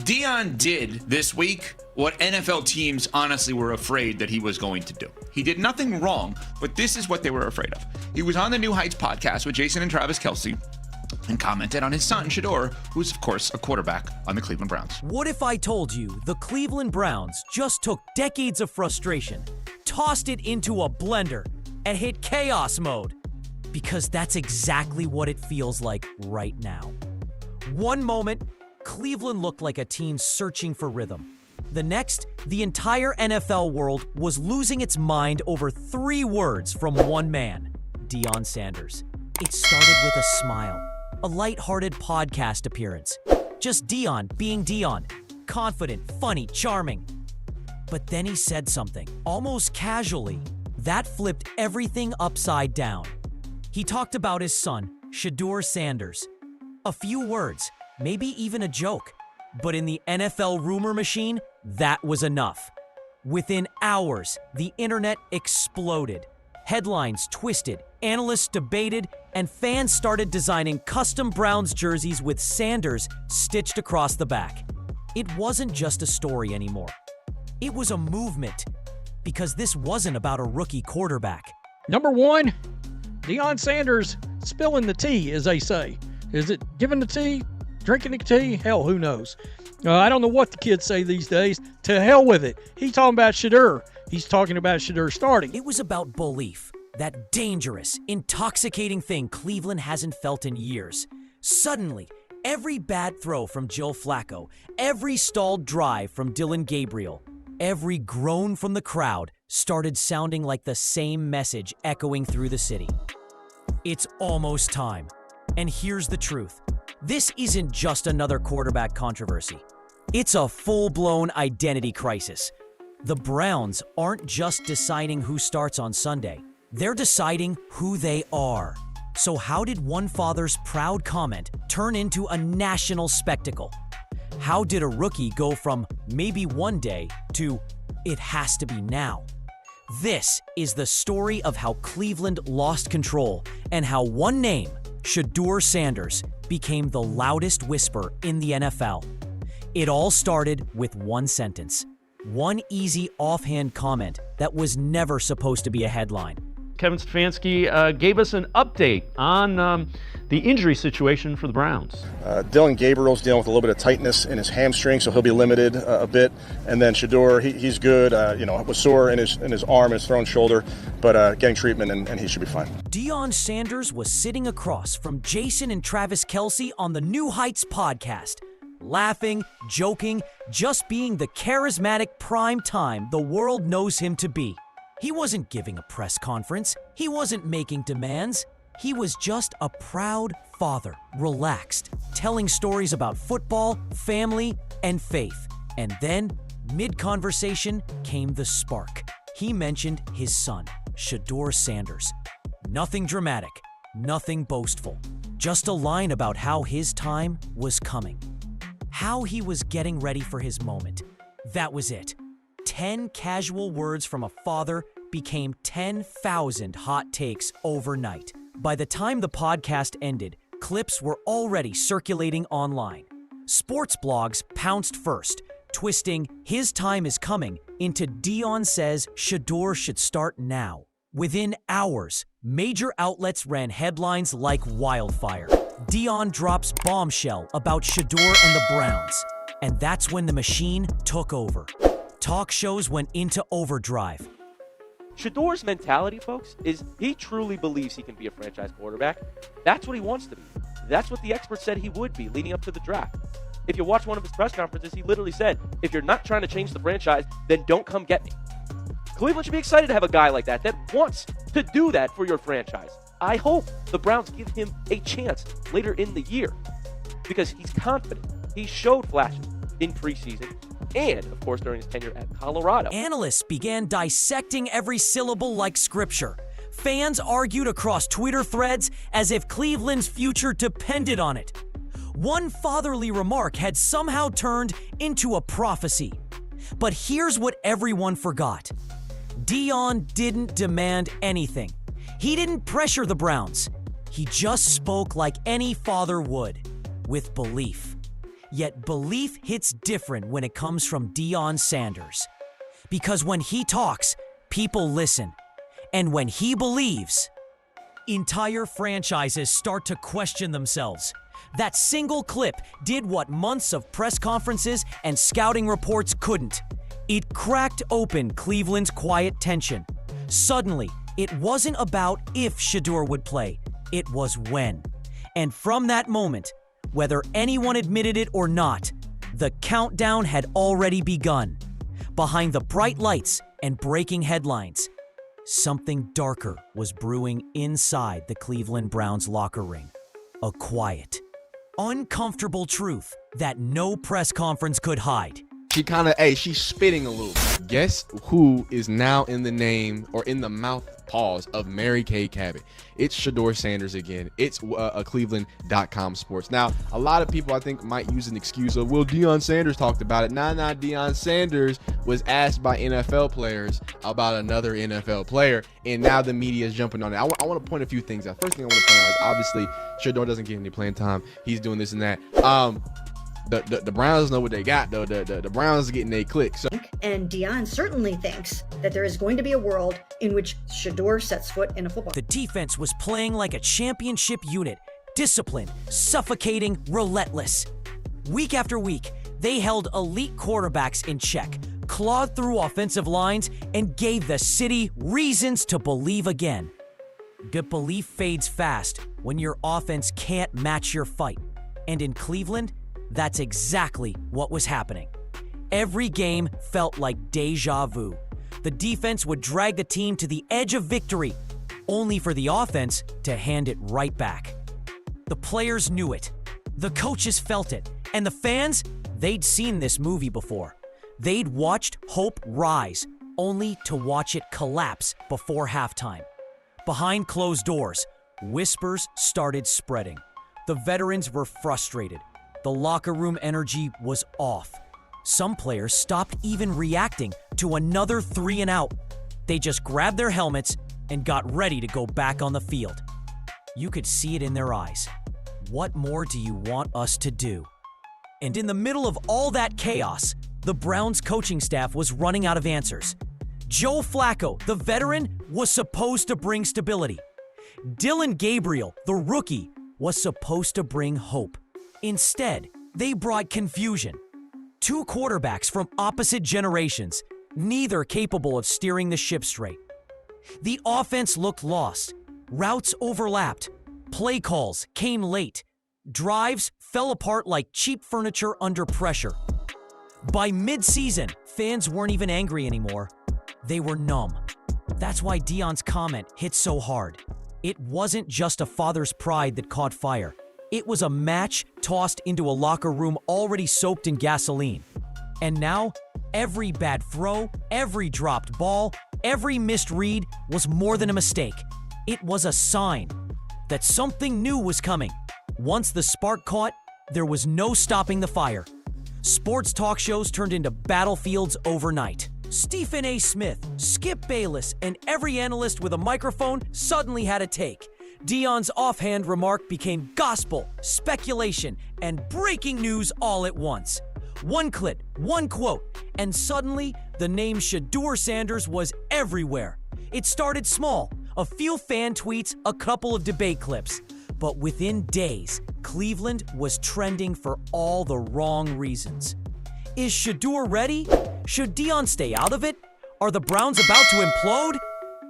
Dillon did this week what NFL teams honestly were afraid that he was going to do. He did nothing wrong, but this is what they were afraid of. He was on the New Heights podcast with Jason and Travis Kelce and commented on his son, Shedeur, who's, of course, a quarterback on the Cleveland Browns. What if I told you the Cleveland Browns just took decades of frustration, tossed it into a blender, and hit chaos mode? Because that's exactly what it feels like right now. One moment, Cleveland looked like a team searching for rhythm. The next, the entire NFL world was losing its mind over 3 words from one man, Dillon Sanders. It started with a smile, a lighthearted podcast appearance. Just Dillon being Dillon, confident, funny, charming. But then he said something, almost casually, that flipped everything upside down. He talked about his son, Shedeur Sanders. A few words, maybe even a joke. But in the NFL rumor machine, that was enough. Within hours, the internet exploded. Headlines twisted, analysts debated, and fans started designing custom Browns jerseys with Sanders stitched across the back. It wasn't just a story anymore. It was a movement, because this wasn't about a rookie quarterback. Number 1, Dillon Sanders spilling the tea, as they say. Is it giving the tea? Drinking the tea? Hell, who knows? I don't know what the kids say these days. To hell with it. He's talking about Shedeur. He's talking about Shedeur starting. It was about belief, that dangerous, intoxicating thing Cleveland hasn't felt in years. Suddenly, every bad throw from Joe Flacco, every stalled drive from Dillon Gabriel, every groan from the crowd started sounding like the same message echoing through the city. It's almost time. And here's the truth. This isn't just another quarterback controversy. It's a full-blown identity crisis. The Browns aren't just deciding who starts on Sunday. They're deciding who they are. So how did one father's proud comment turn into a national spectacle? How did a rookie go from maybe one day to it has to be now? This is the story of how Cleveland lost control and how one name, Shedeur Sanders, became the loudest whisper in the NFL. It all started with one sentence, one easy offhand comment that was never supposed to be a headline. Kevin Stefanski gave us an update on the injury situation for the Browns. Dillon Gabriel's dealing with a little bit of tightness in his hamstring, so he'll be limited a bit. And then Shedeur, he's good. Was sore in his arm, his thrown shoulder, but getting treatment and he should be fine. Dillon Sanders was sitting across from Jason and Travis Kelce on the New Heights podcast, laughing, joking, just being the charismatic prime time the world knows him to be. He wasn't giving a press conference. He wasn't making demands. He was just a proud father, relaxed, telling stories about football, family, and faith. And then, mid-conversation, came the spark. He mentioned his son, Shedeur Sanders. Nothing dramatic, nothing boastful. Just a line about how his time was coming. How he was getting ready for his moment. That was it. 10 casual words from a father became 10,000 hot takes overnight. By the time the podcast ended, clips were already circulating online. Sports blogs pounced first, twisting "his time is coming" into "Dillon says Shedeur should start now." Within hours, major outlets ran headlines like wildfire. Dillon drops bombshell about Shedeur and the Browns. And that's when the machine took over. Talk shows went into overdrive. Shedeur's mentality, folks, is he truly believes he can be a franchise quarterback. That's what he wants to be. That's what the experts said he would be leading up to the draft. If you watch one of his press conferences, he literally said, if you're not trying to change the franchise, then don't come get me. Cleveland should be excited to have a guy like that wants to do that for your franchise. I hope the Browns give him a chance later in the year because he's confident. He showed flashes in preseason and, of course, during his tenure at Colorado. Analysts began dissecting every syllable like scripture. Fans argued across Twitter threads as if Cleveland's future depended on it. One fatherly remark had somehow turned into a prophecy. But here's what everyone forgot. Dillon didn't demand anything. He didn't pressure the Browns. He just spoke like any father would, with belief. Yet belief hits different when it comes from Dillon Sanders. Because when he talks, people listen. And when he believes, entire franchises start to question themselves. That single clip did what months of press conferences and scouting reports couldn't. It cracked open Cleveland's quiet tension. Suddenly, it wasn't about if Shedeur would play, it was when. And from that moment, whether anyone admitted it or not, the countdown had already begun. Behind the bright lights and breaking headlines, something darker was brewing inside the Cleveland Browns locker room. A quiet, uncomfortable truth that no press conference could hide. She's spitting a little. Guess who is now in the name or in the mouth pause of Mary Kay Cabot? It's Shedeur Sanders again. It's a Cleveland.com sports. Now, a lot of people I think might use an excuse of, well, Dillon Sanders talked about it. Nah, Dillon Sanders was asked by NFL players about another NFL player, and now the media is jumping on it. I want to point a few things out. First thing I want to point out is obviously Shedeur doesn't get any playing time. He's doing this and that. The Browns know what they got, though. The Browns are getting their clicks. So. And Dillon certainly thinks that there is going to be a world in which Shedeur sets foot in a football. The defense was playing like a championship unit, disciplined, suffocating, relentless. Week after week, they held elite quarterbacks in check, clawed through offensive lines, and gave the city reasons to believe again. But belief fades fast when your offense can't match your fight. And in Cleveland, that's exactly what was happening. Every game felt like deja vu. The defense would drag the team to the edge of victory, only for the offense to hand it right back. The players knew it, the coaches felt it, and the fans, they'd seen this movie before. They'd watched hope rise, only to watch it collapse before halftime. Behind closed doors, whispers started spreading. The veterans were frustrated. The locker room energy was off. Some players stopped even reacting to another 3 and out. They just grabbed their helmets and got ready to go back on the field. You could see it in their eyes. What more do you want us to do? And in the middle of all that chaos, the Browns coaching staff was running out of answers. Joe Flacco, the veteran, was supposed to bring stability. Dillon Gabriel, the rookie, was supposed to bring hope. Instead, they brought confusion. 2 quarterbacks from opposite generations, neither capable of steering the ship straight. The offense looked lost. Routes overlapped. Play calls came late. Drives fell apart like cheap furniture under pressure. By mid-season, fans weren't even angry anymore. They were numb. That's why Dillon's comment hit so hard. It wasn't just a father's pride that caught fire. It was a match tossed into a locker room already soaked in gasoline. And now, every bad throw, every dropped ball, every missed read was more than a mistake. It was a sign that something new was coming. Once the spark caught, there was no stopping the fire. Sports talk shows turned into battlefields overnight. Stephen A. Smith, Skip Bayless, and every analyst with a microphone suddenly had a take. Dillon's offhand remark became gospel, speculation, and breaking news all at once. One clip, one quote, and suddenly the name Shedeur Sanders was everywhere. It started small, a few fan tweets, a couple of debate clips. But within days, Cleveland was trending for all the wrong reasons. Is Shedeur ready? Should Dillon stay out of it? Are the Browns about to implode?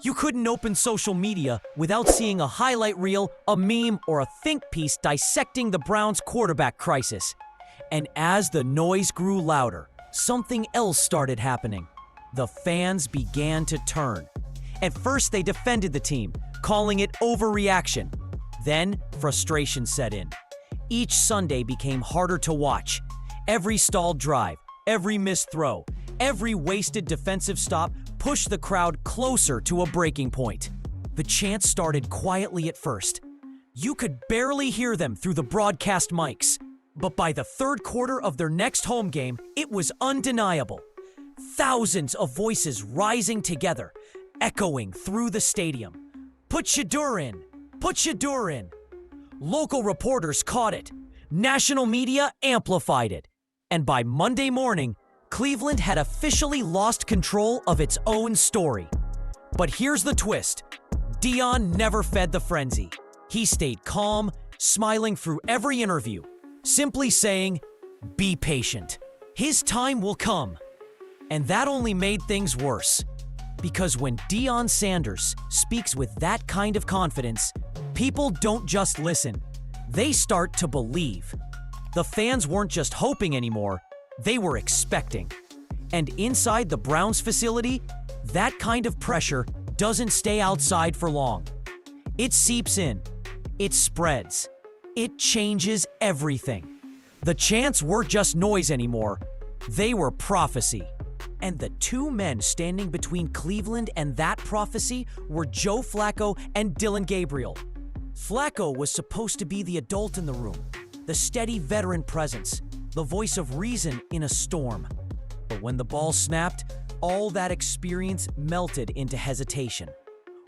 You couldn't open social media without seeing a highlight reel, a meme, or a think piece dissecting the Browns' quarterback crisis. And as the noise grew louder, something else started happening. The fans began to turn. At first, they defended the team, calling it overreaction. Then, frustration set in. Each Sunday became harder to watch. Every stalled drive, every missed throw, every wasted defensive stop pushed the crowd closer to a breaking point. The chants started quietly at first. You could barely hear them through the broadcast mics. But by the third quarter of their next home game, it was undeniable. Thousands of voices rising together, echoing through the stadium. Put Shedeur in! Put Shedeur in! Local reporters caught it. National media amplified it. And by Monday morning, Cleveland had officially lost control of its own story. But here's the twist. Dillon never fed the frenzy. He stayed calm, smiling through every interview, simply saying, "Be patient. His time will come." And that only made things worse. Because when Dillon Sanders speaks with that kind of confidence, people don't just listen. They start to believe. The fans weren't just hoping anymore, they were expecting. And inside the Browns facility, that kind of pressure doesn't stay outside for long. It seeps in. It spreads. It changes everything. The chants weren't just noise anymore. They were prophecy. And the two men standing between Cleveland and that prophecy were Joe Flacco and Dillon Gabriel. Flacco was supposed to be the adult in the room, the steady veteran presence, the voice of reason in a storm. But when the ball snapped, all that experience melted into hesitation.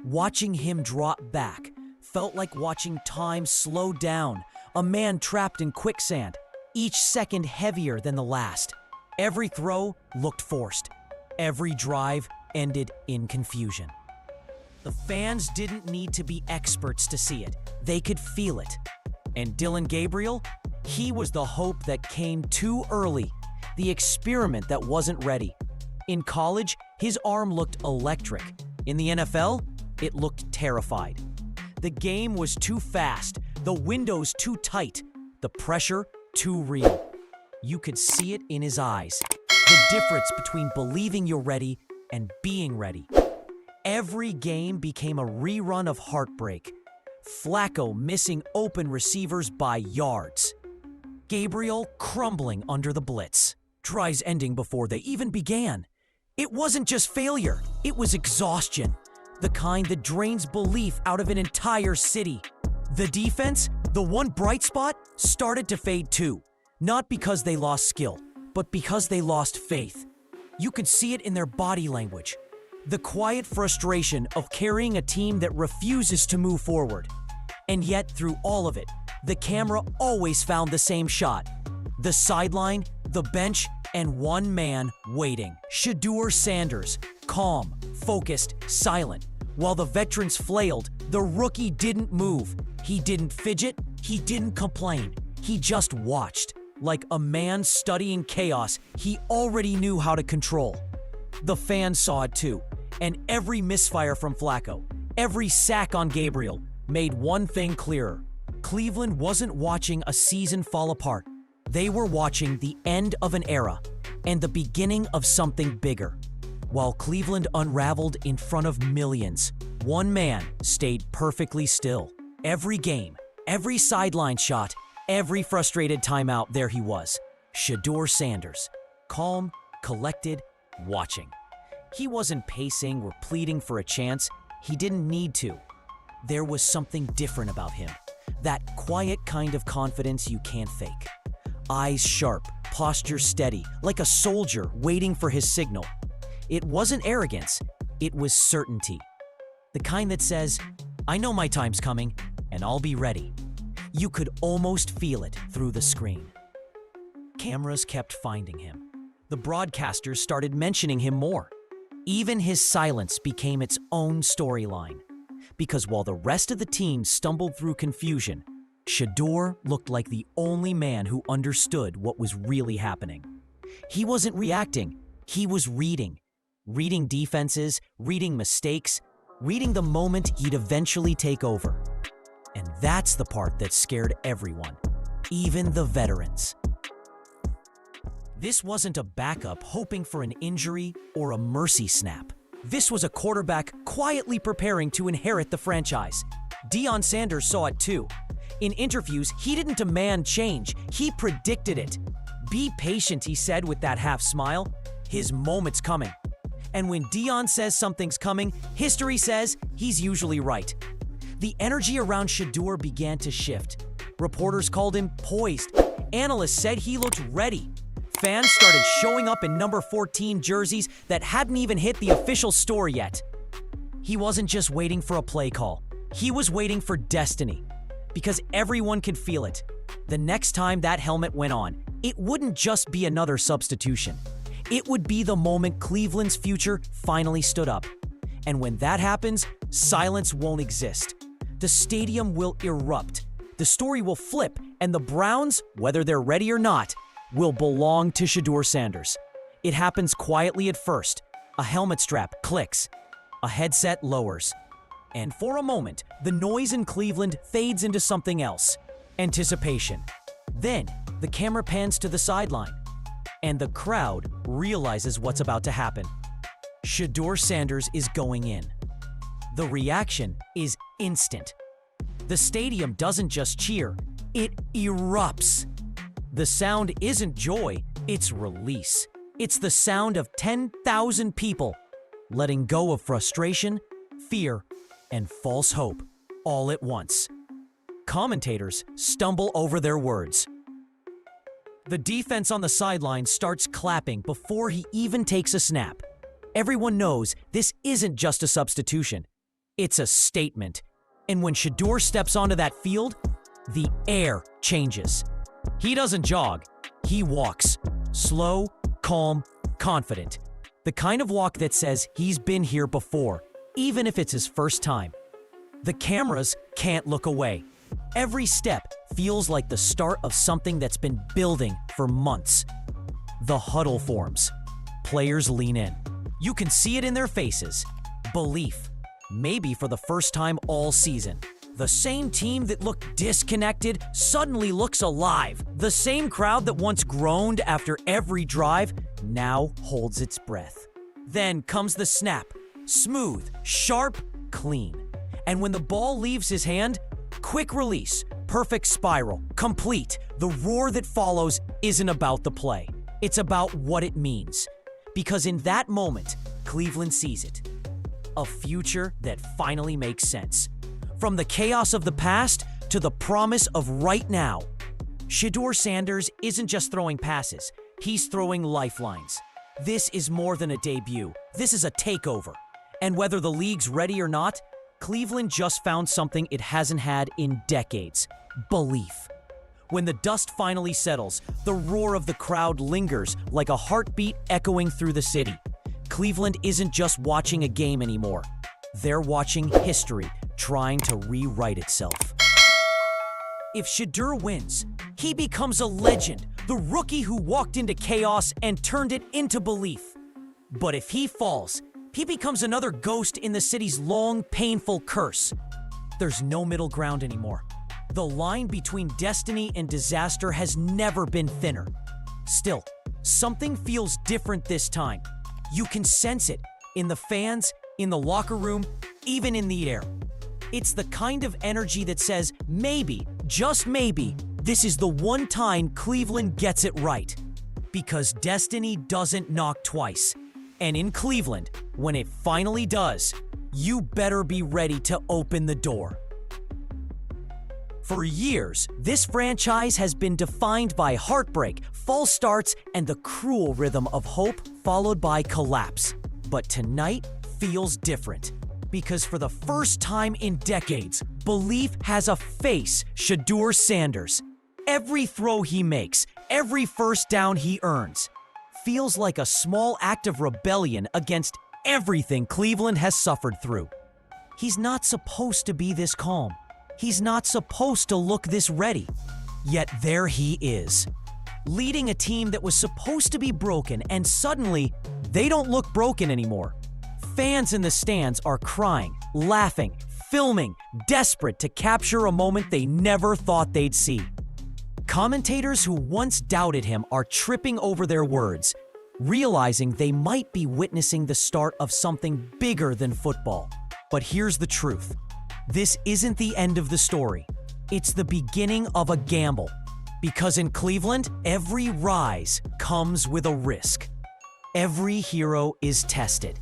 Watching him drop back felt like watching time slow down, a man trapped in quicksand, each second heavier than the last. Every throw looked forced. Every drive ended in confusion. The fans didn't need to be experts to see it. They could feel it. And Dillon Gabriel, he was the hope that came too early, the experiment that wasn't ready. In college, his arm looked electric. In the NFL, it looked terrified. The game was too fast, the windows too tight, the pressure too real. You could see it in his eyes, the difference between believing you're ready and being ready. Every game became a rerun of heartbreak. Flacco missing open receivers by yards. Gabriel crumbling under the blitz. Tries ending before they even began. It wasn't just failure, it was exhaustion. The kind that drains belief out of an entire city. The defense, the one bright spot, started to fade too. Not because they lost skill, but because they lost faith. You could see it in their body language. The quiet frustration of carrying a team that refuses to move forward. And yet, through all of it, the camera always found the same shot. The sideline, the bench, and one man waiting. Shedeur Sanders, calm, focused, silent. While the veterans flailed, the rookie didn't move. He didn't fidget, he didn't complain. He just watched. Like a man studying chaos he already knew how to control. The fans saw it too, and every misfire from Flacco, every sack on Gabriel, made one thing clearer. Cleveland wasn't watching a season fall apart. They were watching the end of an era and the beginning of something bigger. While Cleveland unraveled in front of millions, one man stayed perfectly still. Every game, every sideline shot, every frustrated timeout, there he was, Shedeur Sanders, calm, collected, watching. He wasn't pacing or pleading for a chance. He didn't need to. There was something different about him, that quiet kind of confidence you can't fake. Eyes sharp, posture steady, like a soldier waiting for his signal. It wasn't arrogance, it was certainty. The kind that says, "I know my time's coming, and I'll be ready." You could almost feel it through the screen. Cameras kept finding him. The broadcasters started mentioning him more. Even his silence became its own storyline. Because while the rest of the team stumbled through confusion, Shedeur looked like the only man who understood what was really happening. He wasn't reacting, he was reading. Reading defenses, reading mistakes, reading the moment he'd eventually take over. And that's the part that scared everyone, even the veterans. This wasn't a backup hoping for an injury or a mercy snap. This was a quarterback quietly preparing to inherit the franchise. Dillon Sanders saw it too. In interviews, he didn't demand change, he predicted it. "Be patient," he said with that half smile. His moment's coming. And when Dillon says something's coming, history says he's usually right. The energy around Shedeur began to shift. Reporters called him poised. Analysts said he looked ready. Fans started showing up in number 14 jerseys that hadn't even hit the official store yet. He wasn't just waiting for a play call. He was waiting for destiny. Because everyone could feel it. The next time that helmet went on, it wouldn't just be another substitution. It would be the moment Cleveland's future finally stood up. And when that happens, silence won't exist. The stadium will erupt. The story will flip, and the Browns, whether they're ready or not, will belong to Shedeur Sanders. It happens quietly at first. A helmet strap clicks. A headset lowers. And for a moment, the noise in Cleveland fades into something else. Anticipation. Then, the camera pans to the sideline, and the crowd realizes what's about to happen. Shedeur Sanders is going in. The reaction is instant. The stadium doesn't just cheer, it erupts. The sound isn't joy, it's release. It's the sound of 10,000 people letting go of frustration, fear, and false hope all at once. Commentators stumble over their words. The defense on the sideline starts clapping before he even takes a snap. Everyone knows this isn't just a substitution. It's a statement. And when Shedeur steps onto that field, the air changes. He doesn't jog, he walks. Slow, calm, confident. The kind of walk that says he's been here before, even if it's his first time. The cameras can't look away. Every step feels like the start of something that's been building for months. The huddle forms. Players lean in. You can see it in their faces. Belief. Maybe for the first time all season. The same team that looked disconnected suddenly looks alive. The same crowd that once groaned after every drive now holds its breath. Then comes the snap. Smooth, sharp, clean. And when the ball leaves his hand, quick release, perfect spiral, complete. The roar that follows isn't about the play. It's about what it means. Because in that moment, Cleveland sees it. A future that finally makes sense. From the chaos of the past to the promise of right now. Shedeur Sanders isn't just throwing passes, he's throwing lifelines. This is more than a debut. This is a takeover. And whether the league's ready or not, Cleveland just found something it hasn't had in decades. Belief. When the dust finally settles, the roar of the crowd lingers like a heartbeat echoing through the city. Cleveland isn't just watching a game anymore. They're watching history trying to rewrite itself. If Shedeur wins, he becomes a legend, the rookie who walked into chaos and turned it into belief. But if he falls, he becomes another ghost in the city's long, painful curse. There's no middle ground anymore. The line between destiny and disaster has never been thinner. Still, something feels different this time. You can sense it in the fans, in the locker room, even in the air. It's the kind of energy that says maybe, just maybe, this is the one time Cleveland gets it right. Because destiny doesn't knock twice. And in Cleveland, when it finally does, you better be ready to open the door. For years, this franchise has been defined by heartbreak, false starts, and the cruel rhythm of hope followed by collapse. But tonight feels different. Because for the first time in decades, belief has a face, Shedeur Sanders. Every throw he makes, every first down he earns, feels like a small act of rebellion against everything Cleveland has suffered through. He's not supposed to be this calm. He's not supposed to look this ready. Yet there he is, leading a team that was supposed to be broken, and suddenly, they don't look broken anymore. Fans in the stands are crying, laughing, filming, desperate to capture a moment they never thought they'd see. Commentators who once doubted him are tripping over their words, realizing they might be witnessing the start of something bigger than football. But here's the truth. This isn't the end of the story. It's the beginning of a gamble. Because in Cleveland, every rise comes with a risk. Every hero is tested. ...